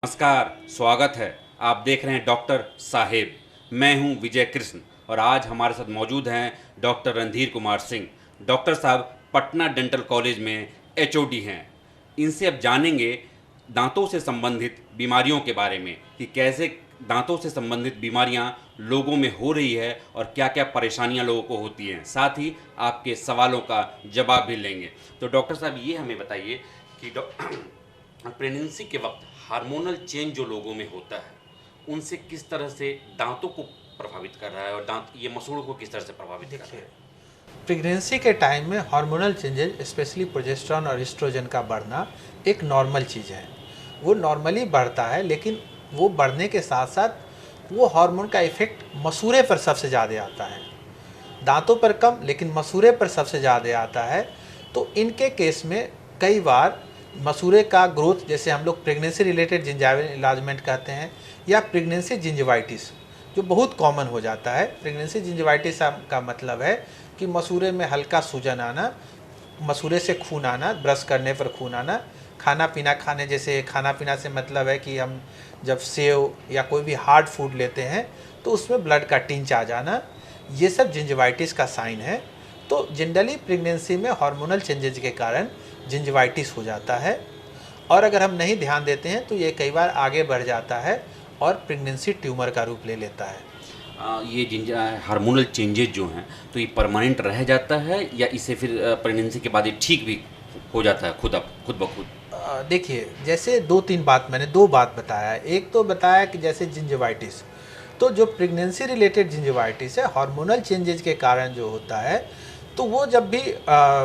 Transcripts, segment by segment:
नमस्कार, स्वागत है। आप देख रहे हैं डॉक्टर साहेब। मैं हूं विजय कृष्ण और आज हमारे साथ मौजूद हैं डॉक्टर रणधीर कुमार सिंह। डॉक्टर साहब पटना डेंटल कॉलेज में एचओडी हैं। इनसे अब जानेंगे दांतों से संबंधित बीमारियों के बारे में कि कैसे दांतों से संबंधित बीमारियां लोगों में हो रही है और क्या क्या परेशानियां लोगों को होती हैं। साथ ही आपके सवालों का जवाब भी लेंगे। तो डॉक्टर साहब ये हमें बताइए कि प्रेगनेंसी के वक्त हार्मोनल चेंज जो लोगों में होता है उनसे किस तरह से दांतों को प्रभावित कर रहा है और दांत ये मसूड़ों को किस तरह से प्रभावित कर रहा है। प्रेगनेंसी के टाइम में हार्मोनल चेंजेस स्पेशली प्रोजेस्टेरॉन और एस्ट्रोजन का बढ़ना एक नॉर्मल चीज़ है। वो नॉर्मली बढ़ता है, लेकिन वो बढ़ने के साथ साथ वो हार्मोन का इफेक्ट मसूड़े पर सबसे ज़्यादा आता है। दांतों पर कम, लेकिन मसूड़े पर सबसे ज़्यादा आता है। तो इनके केस में कई बार मसूड़े का ग्रोथ, जैसे हम लोग प्रेगनेंसी रिलेटेड जिंजाइवल इलाजमेंट कहते हैं, या प्रेगनेंसी जिंजिवाइटिस जो बहुत कॉमन हो जाता है। प्रेगनेंसी जिंजिवाइटिस का मतलब है कि मसूड़े में हल्का सूजन आना, मसूड़े से खून आना, ब्रश करने पर खून आना, खाना पीना खाने, जैसे खाना पीना से मतलब है कि हम जब सेव या कोई भी हार्ड फूड लेते हैं तो उसमें ब्लड का टिंच आ जाना, ये सब जिंजिवाइटिस का साइन है। तो जनरली प्रेगनेंसी में हार्मोनल चेंजेज के कारण जिंजिवाइटिस हो जाता है, और अगर हम नहीं ध्यान देते हैं तो ये कई बार आगे बढ़ जाता है और प्रेगनेंसी ट्यूमर का रूप ले लेता है। ये हार्मोनल चेंजेस जो हैं तो ये परमानेंट रह जाता है या इसे फिर प्रेगनेंसी के बाद ये ठीक भी हो जाता है खुद ब खुद। देखिए, जैसे मैंने दो बात बताया। एक तो बताया कि जैसे जिंजिवाइटिस, तो जो प्रेगनेंसी रिलेटेड जिंजिवाइटिस है, हार्मोनल चेंजेज के कारण जो होता है, तो वो जब भी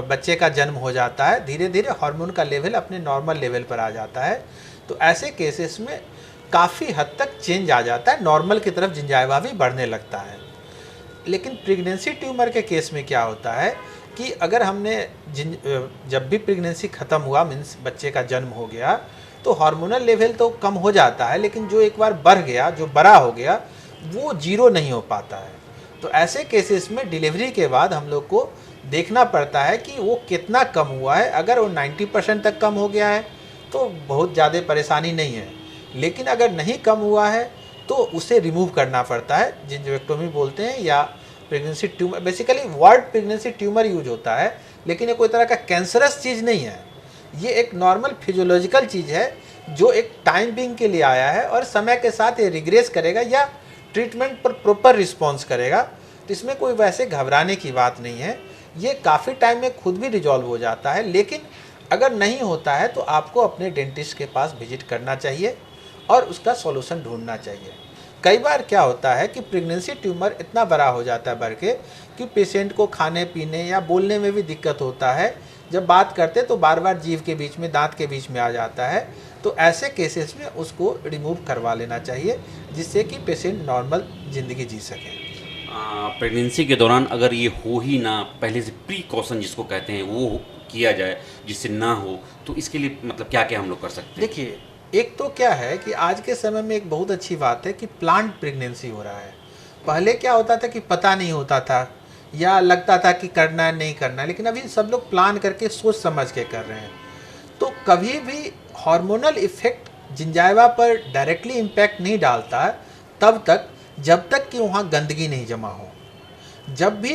बच्चे का जन्म हो जाता है, धीरे धीरे हार्मोन का लेवल अपने नॉर्मल लेवल पर आ जाता है। तो ऐसे केसेस में काफ़ी हद तक चेंज आ जाता है, नॉर्मल की तरफ जिंजाइवा भी बढ़ने लगता है। लेकिन प्रेगनेंसी ट्यूमर के केस में क्या होता है कि अगर हमने जब भी प्रेगनेंसी ख़त्म हुआ, मीन्स बच्चे का जन्म हो गया, तो हार्मोनल लेवल तो कम हो जाता है, लेकिन जो एक बार बढ़ गया, जो बड़ा हो गया, वो जीरो नहीं हो पाता है। तो ऐसे केसेस में डिलीवरी के बाद हम लोग को देखना पड़ता है कि वो कितना कम हुआ है। अगर वो 90% तक कम हो गया है तो बहुत ज़्यादा परेशानी नहीं है, लेकिन अगर नहीं कम हुआ है तो उसे रिमूव करना पड़ता है, जिंजिवेक्टोमी बोलते हैं, या pregnancy tumour. Basically word pregnancy tumour use होता है, लेकिन ये कोई तरह का कैंसरस चीज़ नहीं है। ये एक नॉर्मल फिजियोलॉजिकल चीज़ है जो एक टाइम बिंग के लिए आया है, और समय के साथ ये रिग्रेस करेगा या ट्रीटमेंट पर प्रॉपर रिस्पॉन्स करेगा। तो इसमें कोई वैसे घबराने की बात नहीं है। ये काफ़ी टाइम में खुद भी रिजॉल्व हो जाता है, लेकिन अगर नहीं होता है तो आपको अपने डेंटिस्ट के पास विजिट करना चाहिए और उसका सॉल्यूशन ढूंढना चाहिए। कई बार क्या होता है कि प्रेगनेंसी ट्यूमर इतना बड़ा हो जाता है बढ़ के कि पेशेंट को खाने पीने या बोलने में भी दिक्कत होता है। जब बात करते तो बार बार जीभ के बीच में, दांत के बीच में आ जाता है। तो ऐसे केसेस में उसको रिमूव करवा लेना चाहिए, जिससे कि पेशेंट नॉर्मल ज़िंदगी जी सके। प्रेगनेंसी के दौरान अगर ये हो ही ना, पहले से प्रीकॉशन जिसको कहते हैं वो किया जाए जिससे ना हो, तो इसके लिए मतलब क्या क्या हम लोग कर सकते हैं। देखिए, एक तो क्या है कि आज के समय में एक बहुत अच्छी बात है कि प्लांट प्रेगनेंसी हो रहा है। पहले क्या होता था कि पता नहीं होता था या लगता था कि करना है नहीं करना है, लेकिन अभी सब लोग प्लान करके सोच समझ के कर रहे हैं। तो कभी भी हार्मोनल इफेक्ट जिंजाइवा पर डायरेक्टली इम्पैक्ट नहीं डालता है तब तक, जब तक कि वहाँ गंदगी नहीं जमा हो। जब भी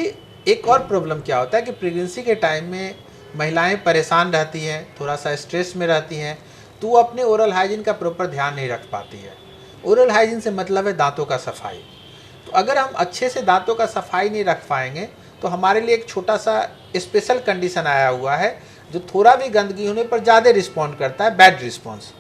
एक और प्रॉब्लम क्या होता है कि प्रेगनेंसी के टाइम में महिलाएं परेशान रहती हैं, थोड़ा सा स्ट्रेस में रहती हैं, तो वो अपने ओरल हाइजीन का प्रॉपर ध्यान नहीं रख पाती है। ओरल हाइजीन से मतलब है दांतों का सफाई। तो अगर हम अच्छे से दांतों का सफाई नहीं रख पाएंगे तो हमारे लिए एक छोटा सा स्पेशल कंडीशन आया हुआ है जो थोड़ा भी गंदगी होने पर ज़्यादा रिस्पॉन्ड करता है, बैड रिस्पॉन्स।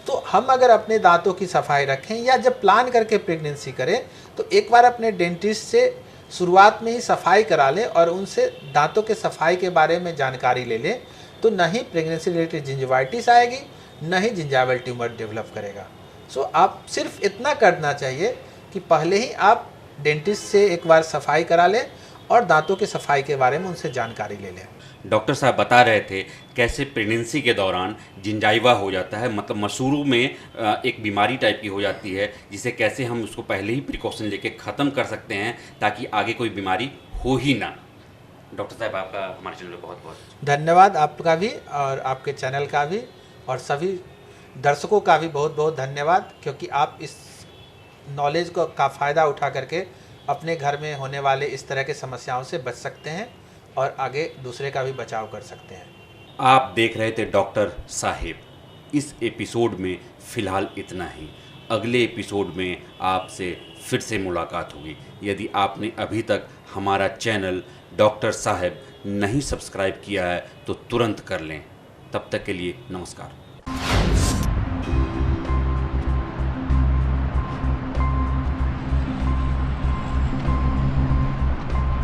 तो हम अगर अपने दांतों की सफाई रखें या जब प्लान करके प्रेगनेंसी करें तो एक बार अपने डेंटिस्ट से शुरुआत में ही सफाई करा लें और उनसे दांतों के सफाई के बारे में जानकारी ले लें, तो न ही प्रेगनेंसी रिलेटेड जिंजिवाइटिस आएगी, न ही जिंजाइवल ट्यूमर डेवलप करेगा। सो आप सिर्फ इतना करना चाहिए कि पहले ही आप डेंटिस्ट से एक बार सफाई करा लें और दांतों की सफाई के बारे में उनसे जानकारी ले लें। डॉक्टर साहब बता रहे थे कैसे प्रेगनेंसी के दौरान जिंजाइवा हो जाता है, मतलब मसूड़ों में एक बीमारी टाइप की हो जाती है, जिसे कैसे हम उसको पहले ही प्रिकॉशन लेके ख़त्म कर सकते हैं ताकि आगे कोई बीमारी हो ही ना। डॉक्टर साहब आपका हमारे चैनल में बहुत बहुत धन्यवाद, आपका भी और आपके चैनल का भी, और सभी दर्शकों का भी बहुत बहुत धन्यवाद, क्योंकि आप इस नॉलेज का फ़ायदा उठा करके अपने घर में होने वाले इस तरह के समस्याओं से बच सकते हैं और आगे दूसरे का भी बचाव कर सकते हैं। आप देख रहे थे डॉक्टर साहेब। इस एपिसोड में फ़िलहाल इतना ही। अगले एपिसोड में आपसे फिर से मुलाकात होगी। यदि आपने अभी तक हमारा चैनल डॉक्टर साहेब नहीं सब्सक्राइब किया है तो तुरंत कर लें। तब तक के लिए नमस्कार।